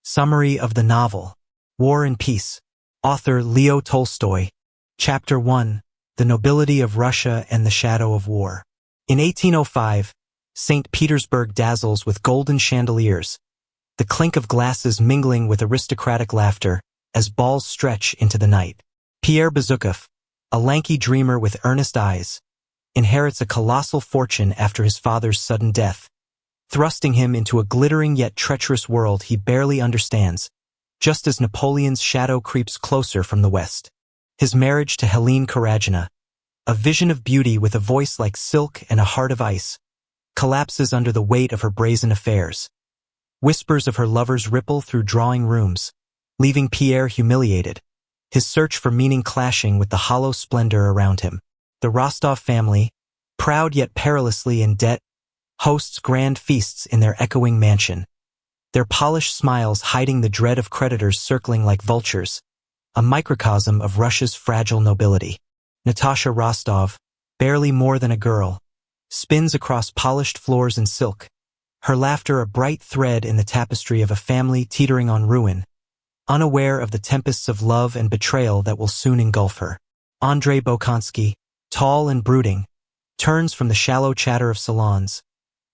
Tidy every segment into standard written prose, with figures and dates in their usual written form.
Summary of the novel. War and Peace. Author Leo Tolstoy. Chapter 1. The Nobility of Russia and the Shadow of War. In 1805, St. Petersburg dazzles with golden chandeliers, the clink of glasses mingling with aristocratic laughter as balls stretch into the night. Pierre, a lanky dreamer with earnest eyes, inherits a colossal fortune after his father's sudden death, thrusting him into a glittering yet treacherous world he barely understands, just as Napoleon's shadow creeps closer from the west. His marriage to Helene Karagina, a vision of beauty with a voice like silk and a heart of ice, collapses under the weight of her brazen affairs. Whispers of her lovers ripple through drawing rooms, leaving Pierre humiliated, his search for meaning clashing with the hollow splendor around him. The Rostov family, proud yet perilously in debt, hosts grand feasts in their echoing mansion, their polished smiles hiding the dread of creditors circling like vultures, a microcosm of Russia's fragile nobility. Natasha Rostov, barely more than a girl, spins across polished floors in silk, her laughter a bright thread in the tapestry of a family teetering on ruin, unaware of the tempests of love and betrayal that will soon engulf her. Andrei, tall and brooding, turns from the shallow chatter of salons,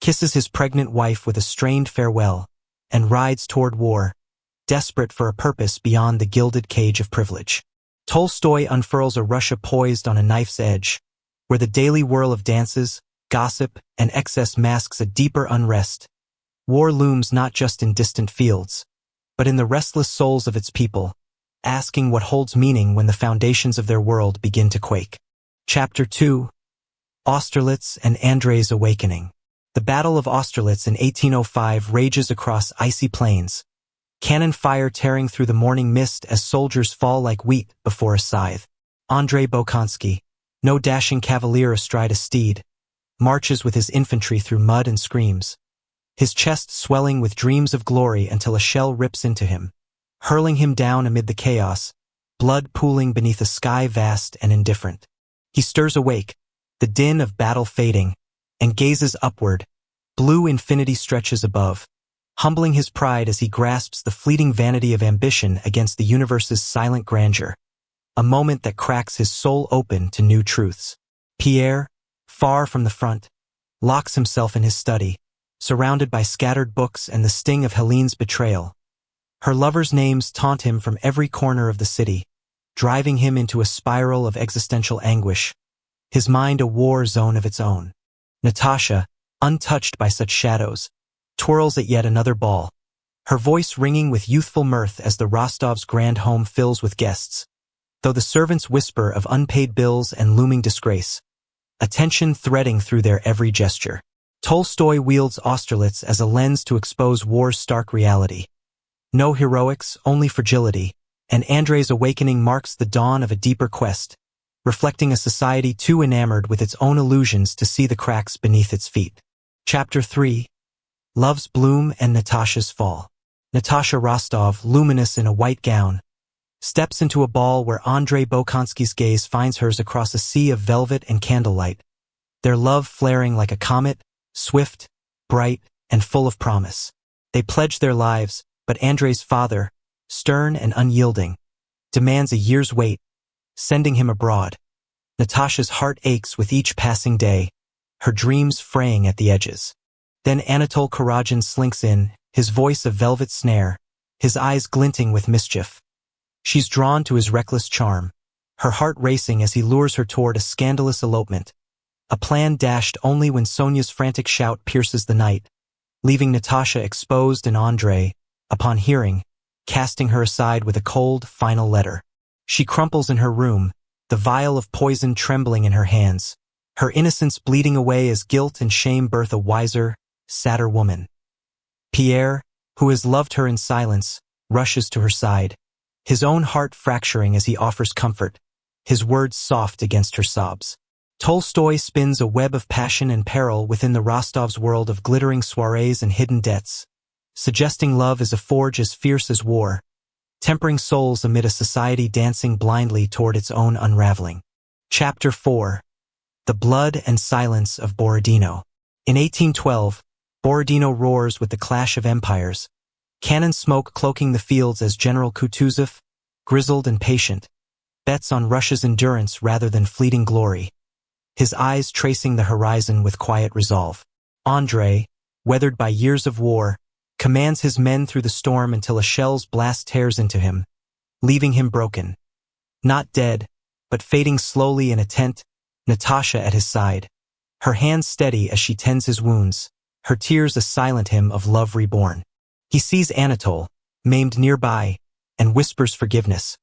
kisses his pregnant wife with a strained farewell, and rides toward war, desperate for a purpose beyond the gilded cage of privilege. Tolstoy unfurls a Russia poised on a knife's edge, where the daily whirl of dances, gossip, and excess masks a deeper unrest. War looms not just in distant fields, but in the restless souls of its people, asking what holds meaning when the foundations of their world begin to quake. Chapter 2. Austerlitz and Andrei's Awakening. The Battle of Austerlitz in 1805 rages across icy plains, cannon fire tearing through the morning mist as soldiers fall like wheat before a scythe. Andrei, no dashing cavalier astride a steed, marches with his infantry through mud and screams, his chest swelling with dreams of glory until a shell rips into him, hurling him down amid the chaos, blood pooling beneath a sky vast and indifferent. He stirs awake, the din of battle fading, and gazes upward. Blue infinity stretches above, humbling his pride as he grasps the fleeting vanity of ambition against the universe's silent grandeur, a moment that cracks his soul open to new truths. Pierre, far from the front, locks himself in his study, surrounded by scattered books and the sting of Helene's betrayal. Her lovers' names taunt him from every corner of the city, driving him into a spiral of existential anguish, his mind a war zone of its own. Natasha, untouched by such shadows, twirls at yet another ball, her voice ringing with youthful mirth as the Rostovs' grand home fills with guests, though the servants whisper of unpaid bills and looming disgrace, attention threading through their every gesture. Tolstoy wields Austerlitz as a lens to expose war's stark reality. No heroics, only fragility, and Andrei's awakening marks the dawn of a deeper quest, reflecting a society too enamored with its own illusions to see the cracks beneath its feet. Chapter 3. Love's Bloom and Natasha's Fall. Natasha Rostov, luminous in a white gown, steps into a ball where Andrei Bolkonsky's gaze finds hers across a sea of velvet and candlelight, their love flaring like a comet, swift, bright, and full of promise. They pledge their lives, but Andrei's father, stern and unyielding, demands a year's wait, sending him abroad. Natasha's heart aches with each passing day, her dreams fraying at the edges. Then Anatol Karagin slinks in, his voice a velvet snare, his eyes glinting with mischief. She's drawn to his reckless charm, her heart racing as he lures her toward a scandalous elopement, a plan dashed only when Sonia's frantic shout pierces the night, leaving Natasha exposed and Andrei, upon hearing, casting her aside with a cold, final letter. She crumples in her room, the vial of poison trembling in her hands, her innocence bleeding away as guilt and shame birth a wiser, sadder woman. Pierre, who has loved her in silence, rushes to her side, his own heart fracturing as he offers comfort, his words soft against her sobs. Tolstoy spins a web of passion and peril within the Rostovs' world of glittering soirees and hidden debts, suggesting love is a forge as fierce as war, tempering souls amid a society dancing blindly toward its own unraveling. Chapter 4. The Blood and Silence of Borodino. In 1812, Borodino roars with the clash of empires, cannon smoke cloaking the fields as General Kutuzov, grizzled and patient, bets on Russia's endurance rather than fleeting glory, his eyes tracing the horizon with quiet resolve. Andrei, weathered by years of war, commands his men through the storm until a shell's blast tears into him, leaving him broken. Not dead, but fading slowly in a tent, Natasha at his side, her hands steady as she tends his wounds, her tears a silent hymn of love reborn. He sees Anatole, maimed nearby, and whispers forgiveness,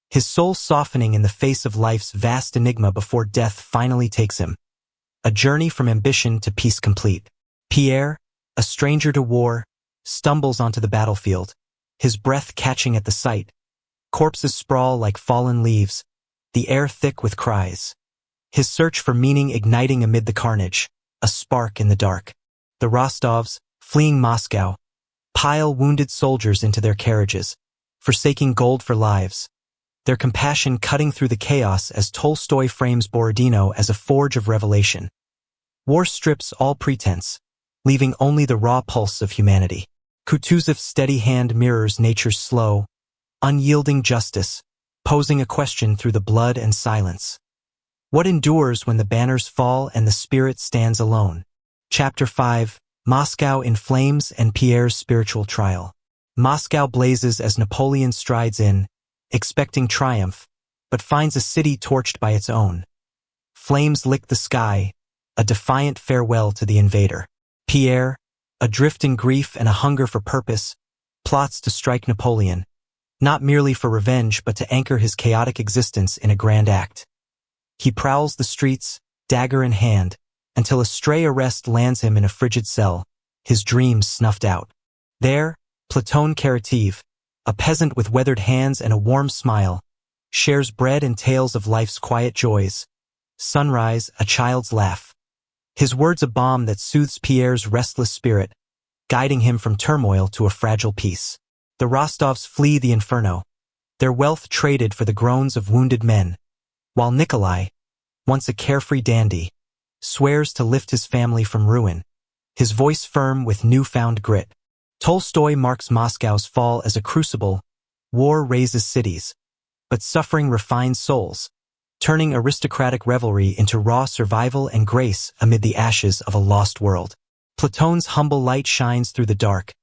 his soul softening in the face of life's vast enigma before death finally takes him. A journey from ambition to peace complete. Pierre, a stranger to war, stumbles onto the battlefield, his breath catching at the sight. Corpses sprawl like fallen leaves, the air thick with cries. His search for meaning igniting amid the carnage, a spark in the dark. The Rostovs, fleeing Moscow, pile wounded soldiers into their carriages, forsaking gold for lives, their compassion cutting through the chaos as Tolstoy frames Borodino as a forge of revelation. War strips all pretense, leaving only the raw pulse of humanity. Kutuzov's steady hand mirrors nature's slow, unyielding justice, posing a question through the blood and silence. What endures when the banners fall and the spirit stands alone? Chapter 5, Moscow in Flames and Pierre's Spiritual Trial. Moscow blazes as Napoleon strides in, expecting triumph, but finds a city torched by its own. Flames lick the sky, a defiant farewell to the invader. Pierre, adrift in grief and a hunger for purpose, plots to strike Napoleon, not merely for revenge but to anchor his chaotic existence in a grand act. He prowls the streets, dagger in hand, until a stray arrest lands him in a frigid cell, his dreams snuffed out. There, Platon Karatev, a peasant with weathered hands and a warm smile, shares bread and tales of life's quiet joys. Sunrise, a child's laugh. His words a balm that soothes Pierre's restless spirit, guiding him from turmoil to a fragile peace. The Rostovs flee the inferno, their wealth traded for the groans of wounded men, while Nikolai, once a carefree dandy, swears to lift his family from ruin, his voice firm with newfound grit. Tolstoy marks Moscow's fall as a crucible. War raises cities, but suffering refines souls, turning aristocratic revelry into raw survival and grace amid the ashes of a lost world. Platon's humble light shines through the dark,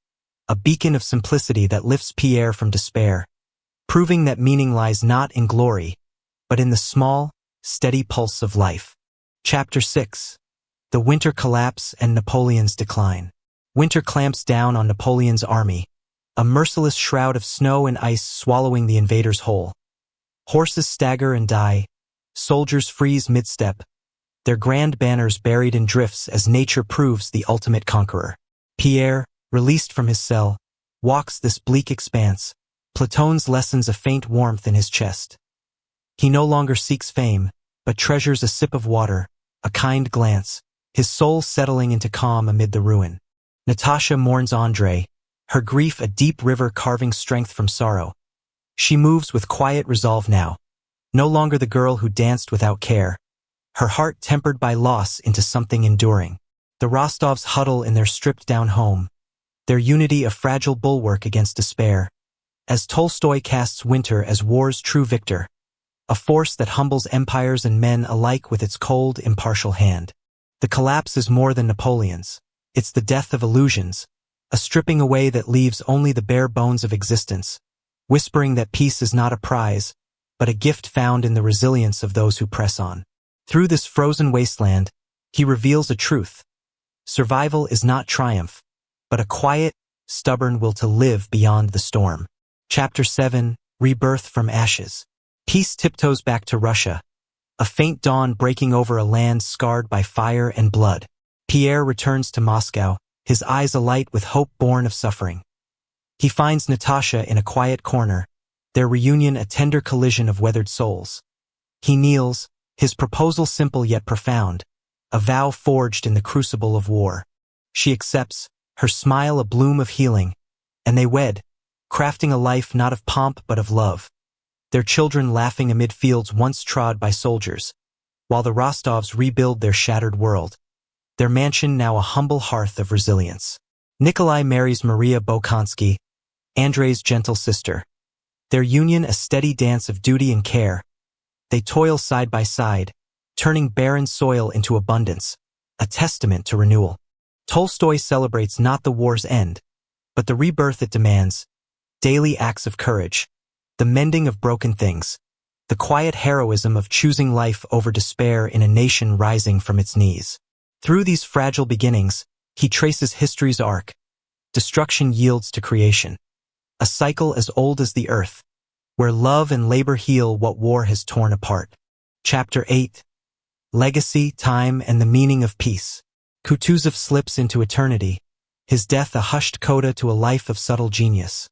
a beacon of simplicity that lifts Pierre from despair, proving that meaning lies not in glory, but in the small, steady pulse of life. Chapter 6, The Winter Collapse and Napoleon's Decline. Winter clamps down on Napoleon's army, a merciless shroud of snow and ice swallowing the invaders whole. Horses stagger and die, soldiers freeze mid-step, their grand banners buried in drifts as nature proves the ultimate conqueror. Pierre, released from his cell, walks this bleak expanse, Platon's lessons a faint warmth in his chest. He no longer seeks fame, but treasures a sip of water, a kind glance, his soul settling into calm amid the ruin. Natasha mourns Andrei, her grief a deep river carving strength from sorrow. She moves with quiet resolve now, no longer the girl who danced without care, her heart tempered by loss into something enduring. The Rostovs huddle in their stripped-down home, their unity a fragile bulwark against despair, as Tolstoy casts winter as war's true victor, a force that humbles empires and men alike with its cold, impartial hand. The collapse is more than Napoleon's. It's the death of illusions, a stripping away that leaves only the bare bones of existence, whispering that peace is not a prize, but a gift found in the resilience of those who press on. Through this frozen wasteland, he reveals a truth. Survival is not triumph, but a quiet, stubborn will to live beyond the storm. Chapter 7, Rebirth from Ashes. Peace tiptoes back to Russia, a faint dawn breaking over a land scarred by fire and blood. Pierre returns to Moscow, his eyes alight with hope born of suffering. He finds Natasha in a quiet corner, their reunion a tender collision of weathered souls. He kneels, his proposal simple yet profound, a vow forged in the crucible of war. She accepts, her smile a bloom of healing, and they wed, crafting a life not of pomp but of love. Their children laughing amid fields once trod by soldiers, while the Rostovs rebuild their shattered world, their mansion now a humble hearth of resilience. Nikolai marries Maria Bolkonsky, Andrei's gentle sister. Their union a steady dance of duty and care. They toil side by side, turning barren soil into abundance, a testament to renewal. Tolstoy celebrates not the war's end, but the rebirth it demands, daily acts of courage, the mending of broken things, the quiet heroism of choosing life over despair in a nation rising from its knees. Through these fragile beginnings, he traces history's arc. Destruction yields to creation, a cycle as old as the earth, where love and labor heal what war has torn apart. Chapter 8. Legacy, Time, and the Meaning of Peace. Kutuzov slips into eternity, his death a hushed coda to a life of subtle genius.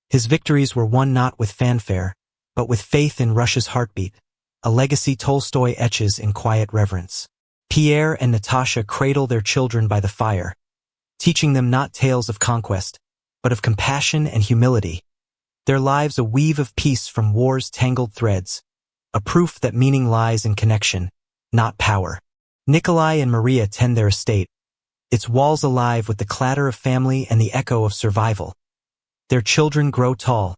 His victories were won not with fanfare, but with faith in Russia's heartbeat, a legacy Tolstoy etches in quiet reverence. Pierre and Natasha cradle their children by the fire, teaching them not tales of conquest, but of compassion and humility. Their lives a weave of peace from war's tangled threads, a proof that meaning lies in connection, not power. Nikolai and Maria tend their estate, its walls alive with the clatter of family and the echo of survival. Their children grow tall,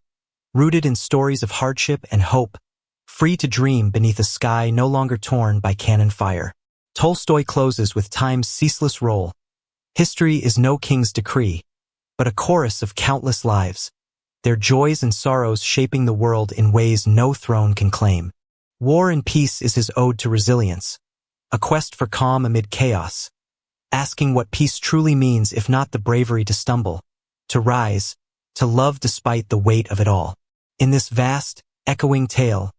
rooted in stories of hardship and hope, free to dream beneath a sky no longer torn by cannon fire. Tolstoy closes with time's ceaseless roll. History is no king's decree, but a chorus of countless lives, their joys and sorrows shaping the world in ways no throne can claim. War and Peace is his ode to resilience, a quest for calm amid chaos, asking what peace truly means if not the bravery to stumble, to rise, to love despite the weight of it all. In this vast, echoing tale,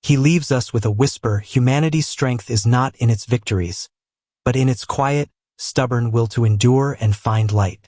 he leaves us with a whisper: humanity's strength is not in its victories, but in its quiet, stubborn will to endure and find light.